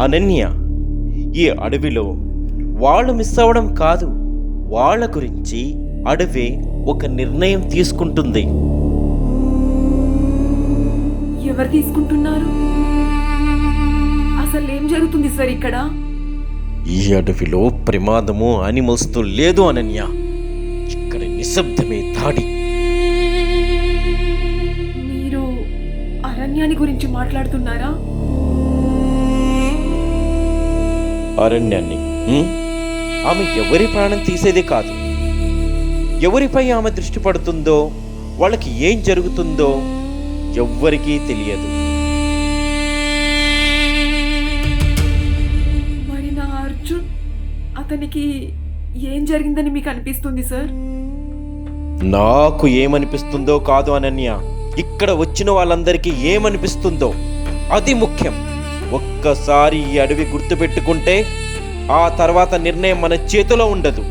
అనన్య, ఈ అడవిలో వాళ్ళు మిస్ అవ్వడం కాదు, వాళ్ళ గురించి అడవి ఒక నిర్ణయం తీసుకుంటుంది. ఎవరు తీసుకుంటున్నారు? అసలు ఏం జరుగుతుంది సార్ ఇక్కడ? ఈ అడవిలో ప్రమాదము యానిమల్స్తో లేదు అనన్య. ఇక్కడ నిశ్శబ్దమే దాడి. మీరు అరణ్యాన్ని గురించి మాట్లాడుతున్నారా? అరణ్యాన్ని ఆమె ఎవరి ప్రాణం తీసేది కాదు. ఎవరిపై ఆమె దృష్టి పడుతుందో, వాళ్ళకి ఏం జరుగుతుందో ఎవ్వరికీ తెలియదు. మరి నా అర్జున్, అతనికి ఏం జరిగిందని మీకు అనిపిస్తుంది సార్? నాకు ఏమనిపిస్తుందో కాదు అనన్య, ఇక్కడ వచ్చిన వాళ్ళందరికీ ఏమనిపిస్తుందో అది ముఖ్యం. ఒక్కసారి ఈ అడవి గుర్తుపెట్టుకుంటే ఆ తర్వాత నిర్ణయం మన చేతిలో ఉండదు.